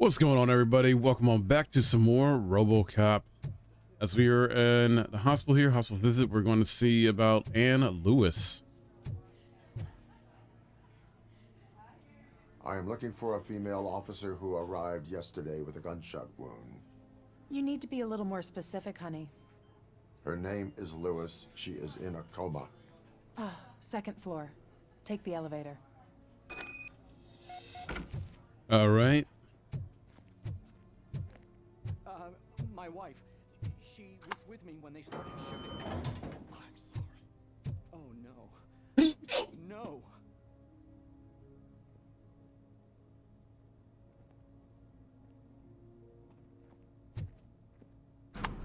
What's going on, everybody? Welcome on back to some more Robocop. As we are in the hospital here, hospital visit, we're going to see about Anne Lewis. I am looking for a female officer who arrived yesterday with a gunshot wound. You need to be a little more specific, honey. Her name is Lewis. She is in a coma. Second floor. Take the elevator. All right. My wife, she was with me when they started shooting. I'm sorry. Oh no. No.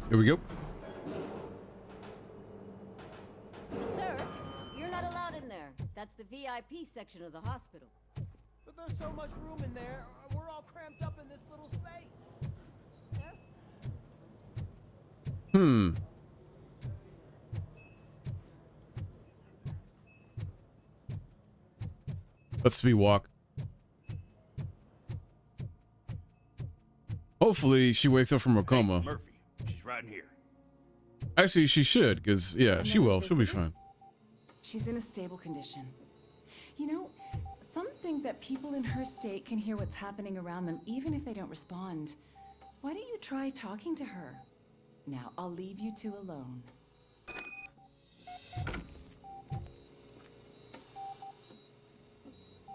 Here we go. Sir, you're not allowed in there. That's the VIP section of the hospital. But there's so much room in there. We're all cramped up in this little space. Sir? Let's speed walk. Hopefully she wakes up from her coma. Murphy, she's right in here. Actually, she should, because, yeah, she will. She'll be fine. She's in a stable condition. You know, some think that people in her state can hear what's happening around them even if they don't respond. Why don't you try talking to her? Now, I'll leave you two alone.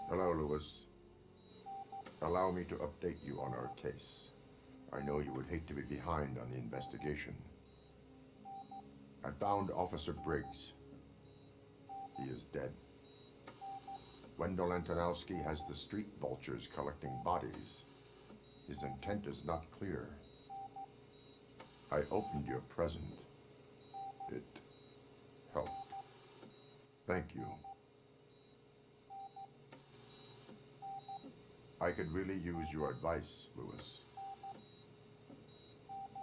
Hello, Lewis. Allow me to update you on our case. I know you would hate to be behind on the investigation. I found Officer Briggs. He is dead. Wendell Antonowski has the street vultures collecting bodies. His intent is not clear. I opened your present. It helped. Thank you. I could really use your advice, Lewis.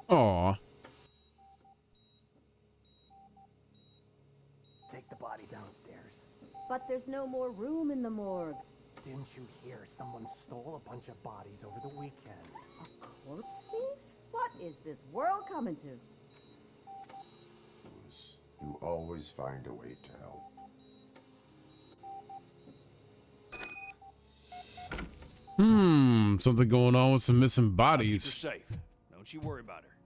Aw. Take the body downstairs. But there's no more room in the morgue. Didn't you hear someone stole a bunch of bodies over the weekend? A corpse thief? What is this world coming to? Lewis, you always find a way to help. Something going on with some missing Keep her bodies. safe. Don't you worry about her.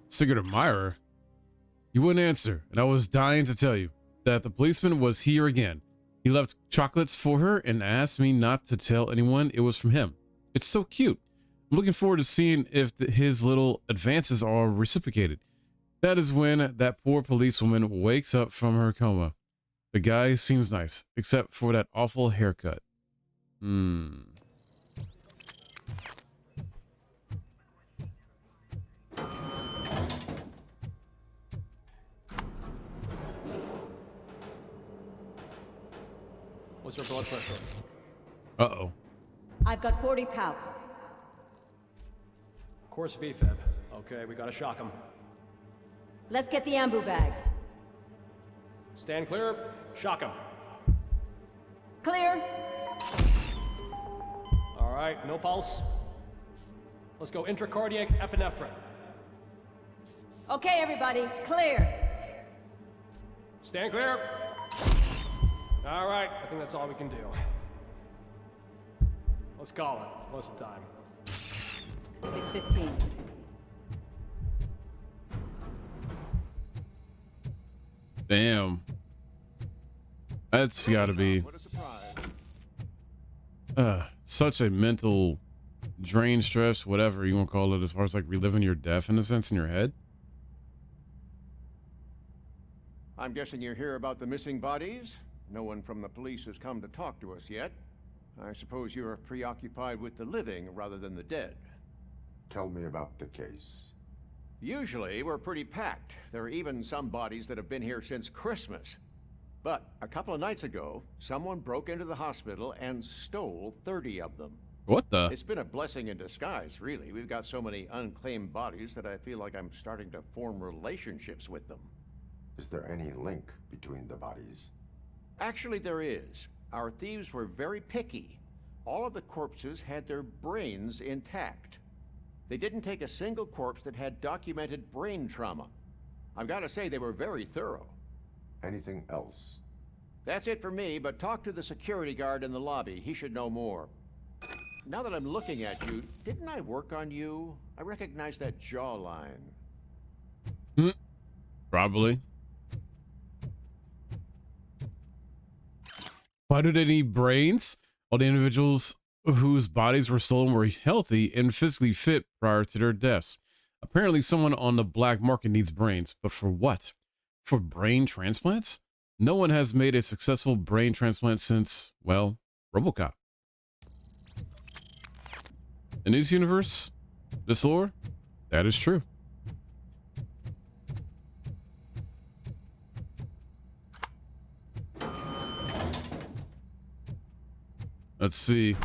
Sigurd admirer. You wouldn't answer, and I was dying to tell you that the policeman was here again. He left chocolates for her and asked me not to tell anyone it was from him. It's so cute. I'm looking forward to seeing if his little advances are reciprocated. That is when that poor policewoman wakes up from her coma. The guy seems nice, except for that awful haircut. What's her blood pressure? Uh-oh. I've got 40 pow. Course VFib. Okay, we gotta shock him. Let's get the ambu bag. Stand clear. Shock him. Clear. All right, no pulse. Let's go intracardiac epinephrine. Okay, everybody, clear. Stand clear. All right, I think that's all we can do. Let's call it. What's the time? 6:15. Damn. That's gotta be What a surprise. such a mental drain, stress, whatever you want to call it, as far as like reliving your death in a sense in your head. I'm guessing you're here about the missing bodies? No one from the police has come to talk to us yet. I suppose you're preoccupied with the living rather than the dead. Tell me about the case. Usually, we're pretty packed. There are even some bodies that have been here since Christmas. But a couple of nights ago, someone broke into the hospital and stole 30 of them. What the? It's been a blessing in disguise, really. We've got so many unclaimed bodies that I feel like I'm starting to form relationships with them. Is there any link between the bodies? Actually, there is. Our thieves were very picky. All of the corpses had their brains intact. They didn't take a single corpse that had documented brain trauma. I've got to say, they were very thorough. Anything else? That's it for me, but talk to the security guard in the lobby. He should know more. Now that I'm looking at you, didn't I work on you? I recognize that jawline. Probably. Why do they need brains? All the individuals whose bodies were stolen were healthy and physically fit prior to their deaths. Apparently, someone on the black market needs brains, but for what? For brain transplants? No one has made a successful brain transplant since, well, Robocop. In this universe, this lore, that is true. Let's see.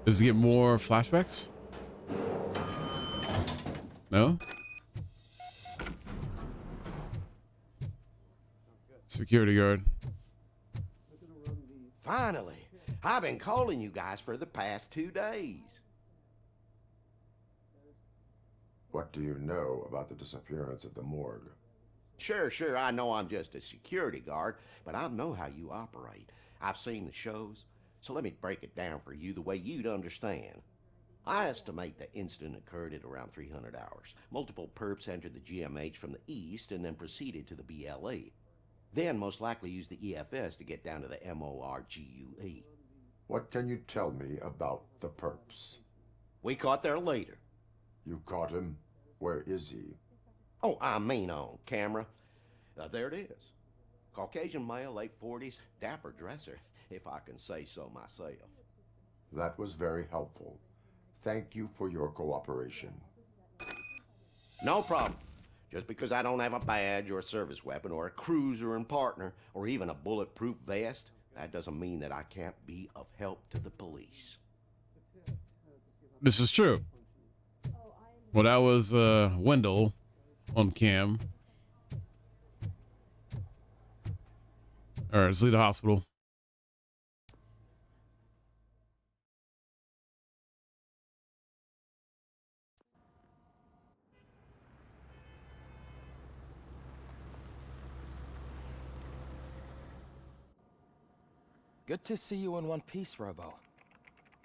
Does it get more flashbacks? No? Security guard. Finally, I've been calling you guys for the past 2 days. What do you know about the disappearance at the morgue? Sure, I know I'm just a security guard, but I know how you operate. I've seen the shows, so let me break it down for you the way you'd understand. I estimate the incident occurred at around 300 hours. Multiple perps entered the GMH from the east and then proceeded to the BLE. Then most likely used the EFS to get down to the MORGUE. What can you tell me about the perps? We caught their leader. You caught him? Where is he? Oh, I mean on camera. There it is. Caucasian male, late 40s, dapper dresser, if I can say so myself. That was very helpful. Thank you for your cooperation. No problem. Just because I don't have a badge or a service weapon or a cruiser and partner or even a bulletproof vest, that doesn't mean that I can't be of help to the police. This is true. Well, that was Wendell on cam. All right, let's leave the hospital. Good to see you in one piece, Robo.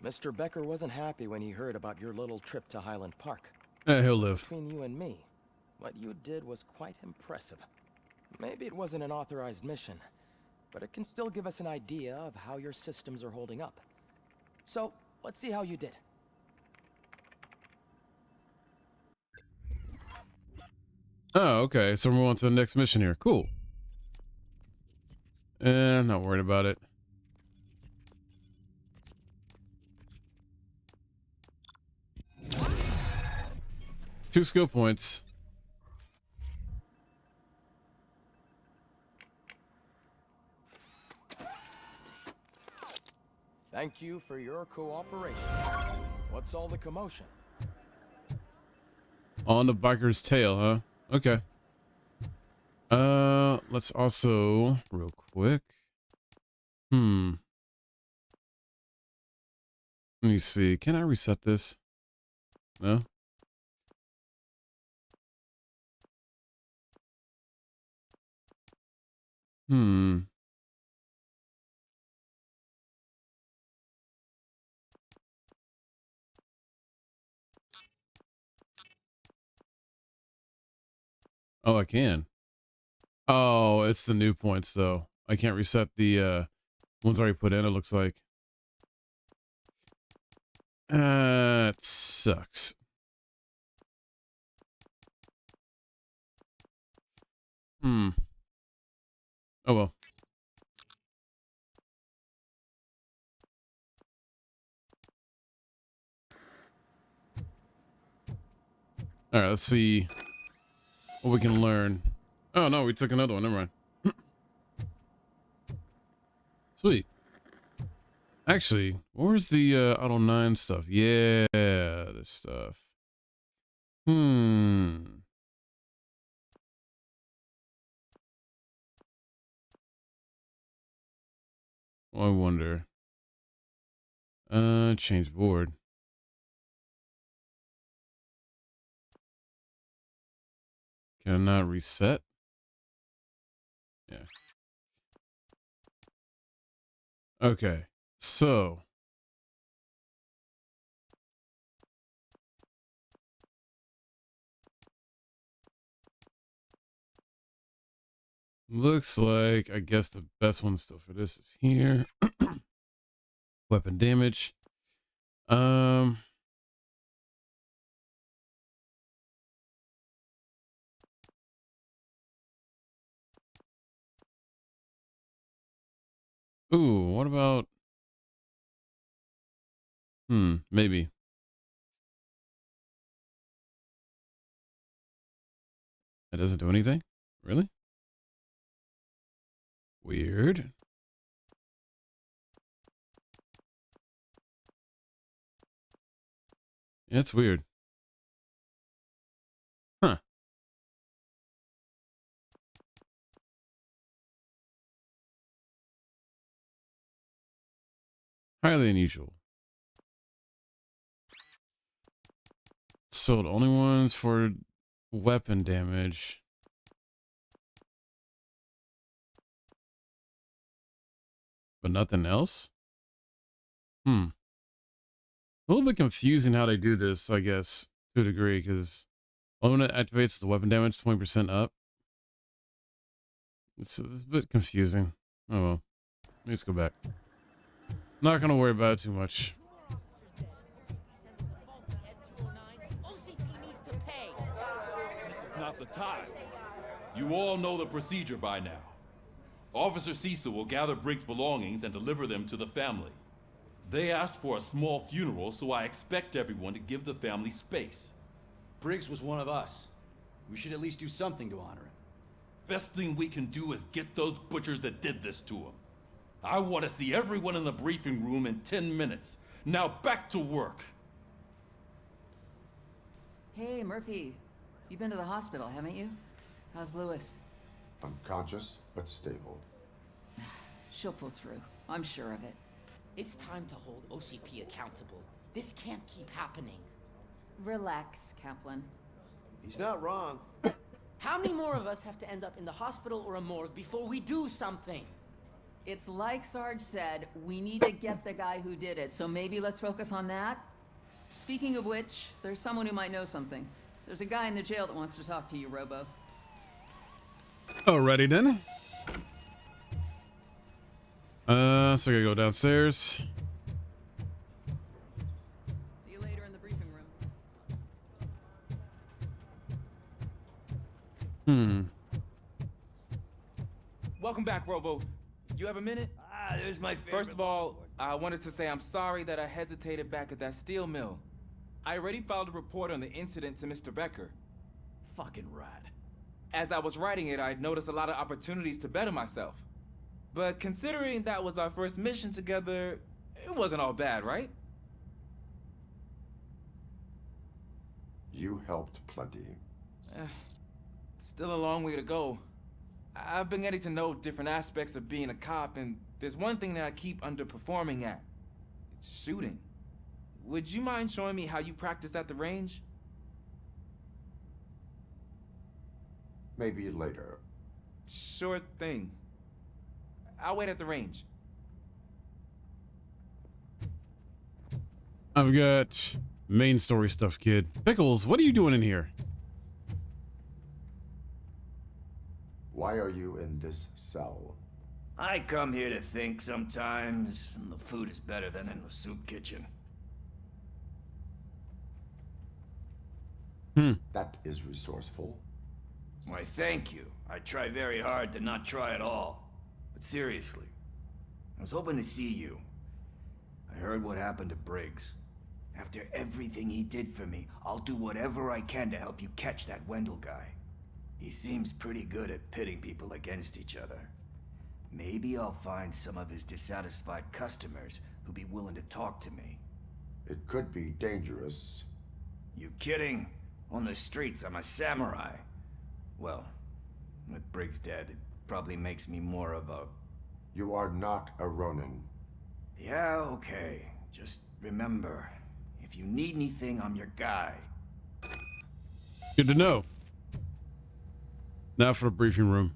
Mr. Becker wasn't happy when he heard about your little trip to Highland Park. He'll live. Between you and me, what you did was quite impressive. Maybe it wasn't an authorized mission, but it can still give us an idea of how your systems are holding up. So, let's see how you did. Oh, okay. So we're on to the next mission here. Cool. I'm not worried about it. Two skill points. Thank you for your cooperation. What's all the commotion? On the biker's tail, huh? Okay. Let's also real quick. Let me see. Can I reset this? No. Oh, I can. Oh, it's the new points though. I can't reset the ones already put in, it looks like. It sucks. Oh well. All right, let's see what we can learn. Oh no, we took another one. Never mind. Sweet. Actually, where's the Auto 9 stuff? Yeah, this stuff. I wonder. Change board. Can I not reset? Yeah. Okay, so looks like I guess the best one still for this is here. Weapon damage. Ooh, what about maybe. It doesn't do anything? Really? Weird. Yeah, it's weird. Huh. Highly unusual. So the only ones for weapon damage. But nothing else? A little bit confusing how they do this, I guess, to a degree, because when it activates the weapon damage 20% up. It's a bit confusing. Oh well. Let's go back. Not gonna worry about it too much. This is not the time. You all know the procedure by now. Officer Cecil will gather Briggs' belongings and deliver them to the family. They asked for a small funeral, so I expect everyone to give the family space. Briggs was one of us. We should at least do something to honor him. Best thing we can do is get those butchers that did this to him. I want to see everyone in the briefing room in 10 minutes. Now back to work. Hey, Murphy. You've been to the hospital, haven't you? How's Lewis? Unconscious, but stable. She'll pull through. I'm sure of it. It's time to hold OCP accountable. This can't keep happening. Relax, Kaplan. He's not wrong. How many more of us have to end up in the hospital or a morgue before we do something? It's like Sarge said, we need to get the guy who did it, so maybe let's focus on that? Speaking of which, there's someone who might know something. There's a guy in the jail that wants to talk to you, Robo. Alrighty then. So I gotta go downstairs. See you later in the briefing room. Welcome back, Robo. You have a minute? There's my favorite. First of all, I wanted to say I'm sorry that I hesitated back at that steel mill. I already filed a report on the incident to Mr. Becker. Fucking rad. As I was writing it, I noticed a lot of opportunities to better myself. But considering that was our first mission together, it wasn't all bad, right? You helped plenty. Still a long way to go. I've been getting to know different aspects of being a cop, and there's one thing that I keep underperforming at. It's shooting. Would you mind showing me how you practice at the range? Maybe later. Sure thing. I'll wait at the range. I've got main story stuff, kid. Pickles, what are you doing in here? Why are you in this cell? I come here to think sometimes, and the food is better than in the soup kitchen. That is resourceful. Why, thank you. I try very hard to not try at all. But seriously, I was hoping to see you. I heard what happened to Briggs. After everything he did for me, I'll do whatever I can to help you catch that Wendell guy. He seems pretty good at pitting people against each other. Maybe I'll find some of his dissatisfied customers who'd be willing to talk to me. It could be dangerous. You kidding? On the streets, I'm a samurai. Well, with Briggs dead, it probably makes me more of a... You are not a Ronin. Yeah, okay. Just remember, if you need anything, I'm your guy. Good to know. Now for the briefing room.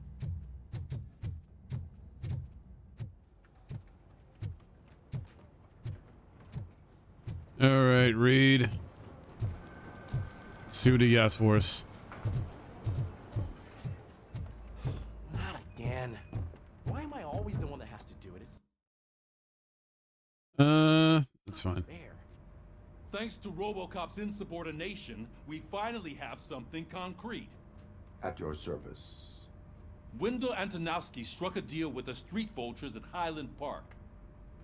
All right, Reed. Let's see what he got for us. Not again. Why am I always the one that has to do it? It's That's fine. fair. Thanks to Robocop's insubordination, we finally have something concrete. At your service. Wendell Antonowski struck a deal with the street vultures at Highland Park.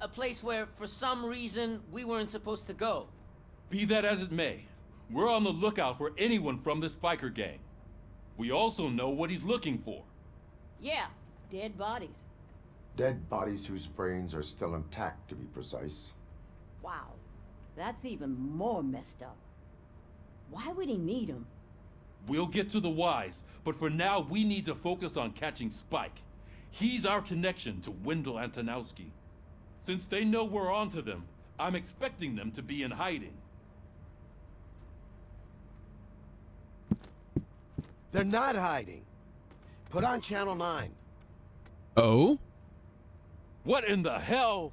A place where, for some reason, we weren't supposed to go. Be that as it may, we're on the lookout for anyone from this biker gang. We also know what he's looking for. Yeah, dead bodies. Dead bodies whose brains are still intact, to be precise. Wow, that's even more messed up. Why would he need them? We'll get to the whys, but for now we need to focus on catching Spike. He's our connection to Wendell Antonowski. Since they know we're onto them, I'm expecting them to be in hiding. They're not hiding. Put on Channel 9. Oh? What in the hell?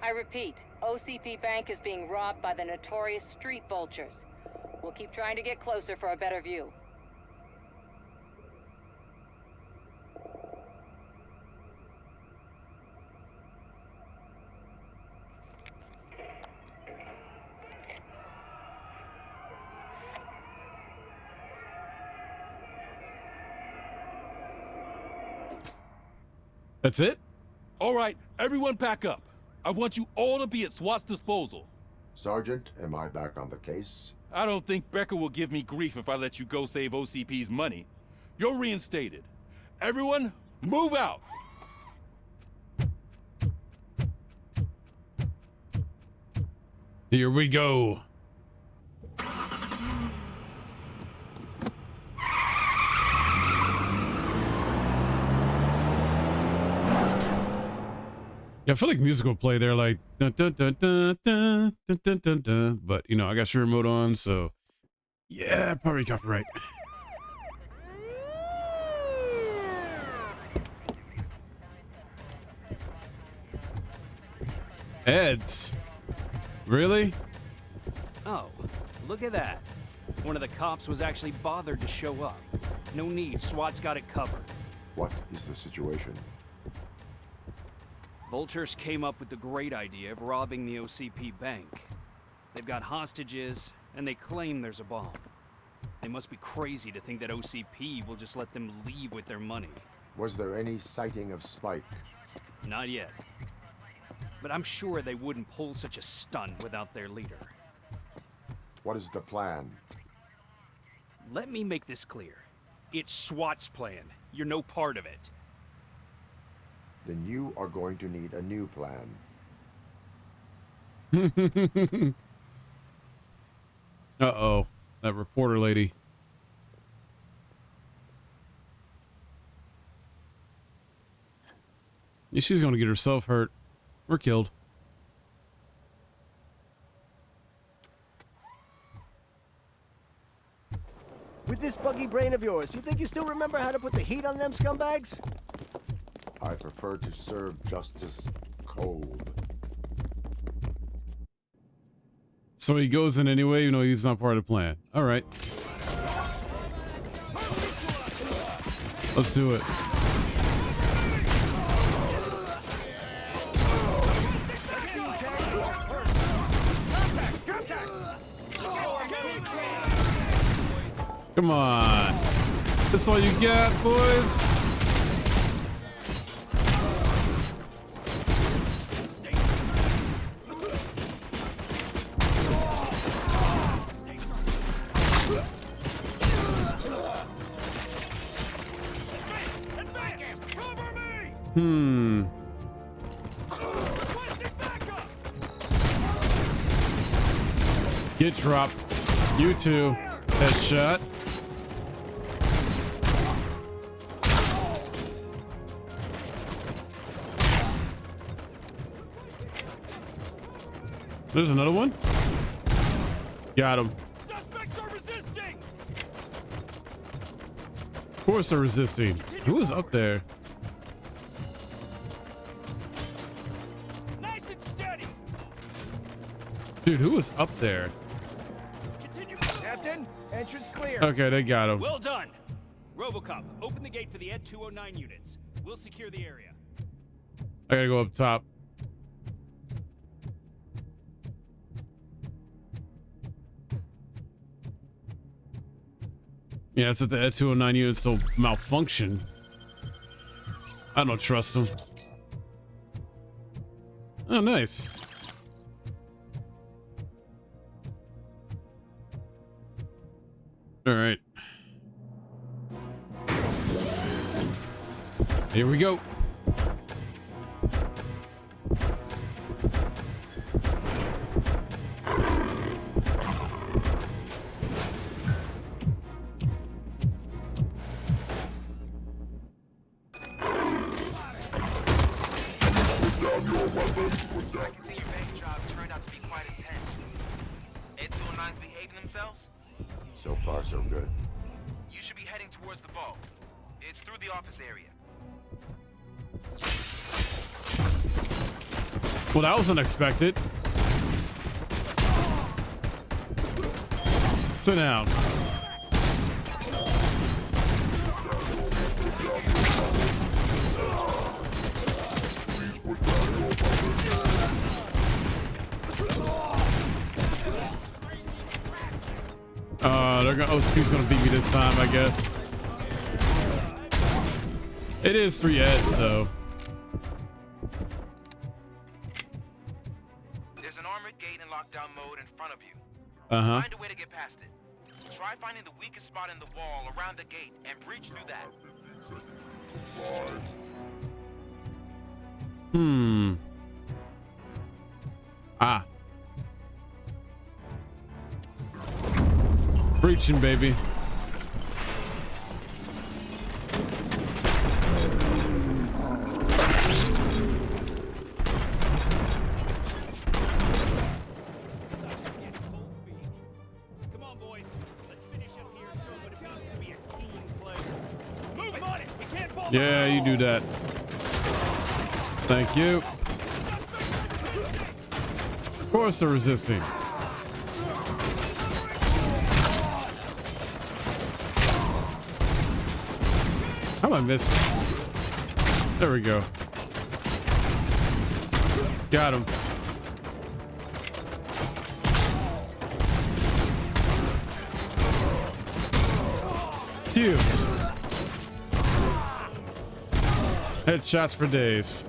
I repeat, OCP Bank is being robbed by the notorious street vultures. We'll keep trying to get closer for a better view. That's it? All right, everyone pack up. I want you all to be at SWAT's disposal. Sergeant, am I back on the case? I don't think Becker will give me grief if I let you go save OCP's money. You're reinstated. Everyone, move out! Here we go. Yeah, I feel like music will play there, like dun dun dun dun dun dun dun dun dun. But you know, I got your remote on, so yeah, probably copyright. Eds, really? Oh, look at that. One of the cops was actually bothered to show up. No need, SWAT's got it covered. What is the situation? Vultures came up with the great idea of robbing the OCP bank. They've got hostages, and they claim there's a bomb. They must be crazy to think that OCP will just let them leave with their money. Was there any sighting of Spike? Not yet. But I'm sure they wouldn't pull such a stunt without their leader. What is the plan? Let me make this clear. It's SWAT's plan. You're no part of it. Then you are going to need a new plan. Uh-oh, that reporter lady. Yeah, she's gonna get herself hurt or killed. With this buggy brain of yours, you think you still remember how to put the heat on them scumbags? I prefer to serve justice cold. So he goes in anyway, even though he's not part of the plan. All right. Let's do it. Come on. That's all you got, boys? Get dropped. You too. Headshot. There's another one. Got him. Suspects are resisting. Of course they're resisting. Who is up there? Nice and steady. Dude, who is up there? Captain, entrance clear. Okay, they got him. Well done. Robocop, open the gate for the Ed 209 units. We'll secure the area. I gotta go up top. Yeah, it's at the Ed 209 units still malfunction. I don't trust them. Oh, nice. All right. Here we go. So far, so good. You should be heading towards the vault. It's through the office area. Well, that was unexpected. Sit down. They're gonna. Oh, Speed's gonna beat me this time, I guess. It is 3 Eds, though. There's an armored gate in lockdown mode in front of you. Uh-huh. Find a way to get past it. Try finding the weakest spot in the wall around the gate and breach through that. Ah. Breaching, baby. Come on, boys. Let's finish up here and show what it means to be a team player. Move on it. We can't fall Yeah, you do that. Thank you. Of course they're resisting. How am I missing? There we go. Got him. Huge. Headshots for days.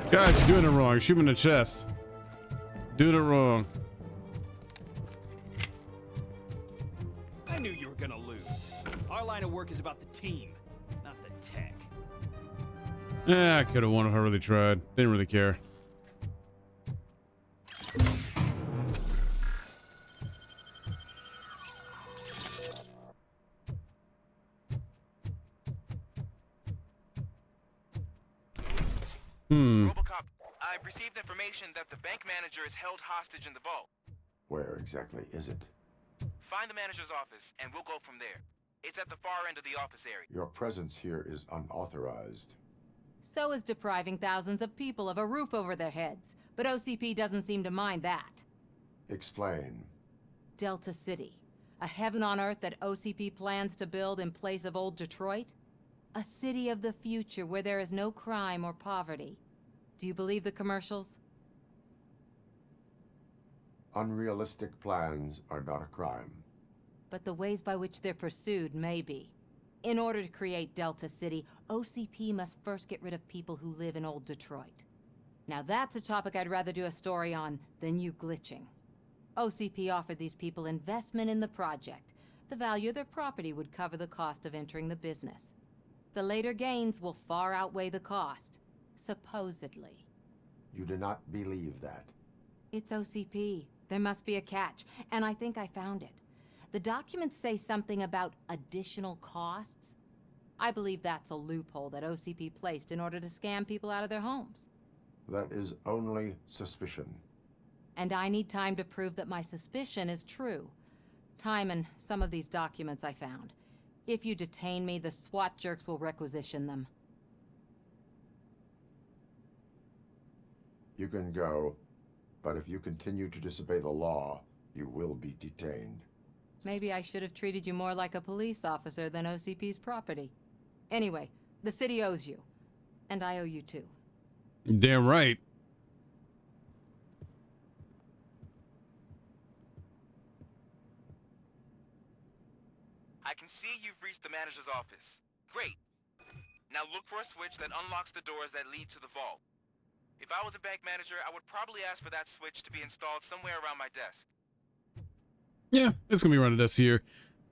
Guys, you're doing it wrong. Shoot him in the chest. Doing it wrong. I knew you were gonna lose. Our line of work is about the team, not the tech. I could have won if I really tried. Didn't really care. Robocop, I've received information that the bank manager is held hostage in the vault. Where exactly is it? Find the manager's office, and we'll go from there. It's at the far end of the office area. Your presence here is unauthorized. So is depriving thousands of people of a roof over their heads. But OCP doesn't seem to mind that. Explain. Delta City. A heaven on earth that OCP plans to build in place of old Detroit? A city of the future where there is no crime or poverty. Do you believe the commercials? Unrealistic plans are not a crime. But the ways by which they're pursued may be. In order to create Delta City, OCP must first get rid of people who live in old Detroit. Now that's a topic I'd rather do a story on than you glitching. OCP offered these people investment in the project. The value of their property would cover the cost of entering the business. The later gains will far outweigh the cost, supposedly. You do not believe that. It's OCP. There must be a catch, and I think I found it. The documents say something about additional costs. I believe that's a loophole that OCP placed in order to scam people out of their homes. That is only suspicion. And I need time to prove that my suspicion is true. Time and some of these documents I found. If you detain me, the SWAT jerks will requisition them. You can go, but if you continue to disobey the law, you will be detained. Maybe I should have treated you more like a police officer than OCP's property. Anyway, the city owes you. And I owe you too. Damn right. I can see you've reached the manager's office. Great. Now look for a switch that unlocks the doors that lead to the vault. If I was a bank manager, I would probably ask for that switch to be installed somewhere around my desk. Yeah, it's gonna be around the desk here.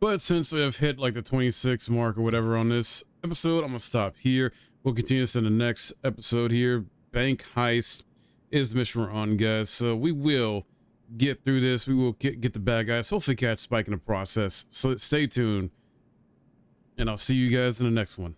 But since we have hit like the 26 mark or whatever on this episode, I'm gonna stop here. We'll continue this in the next episode here. Bank heist is the mission we're on, guys. So we will get through this. We will get the bad guys. Hopefully catch Spike in the process. So stay tuned. And I'll see you guys in the next one.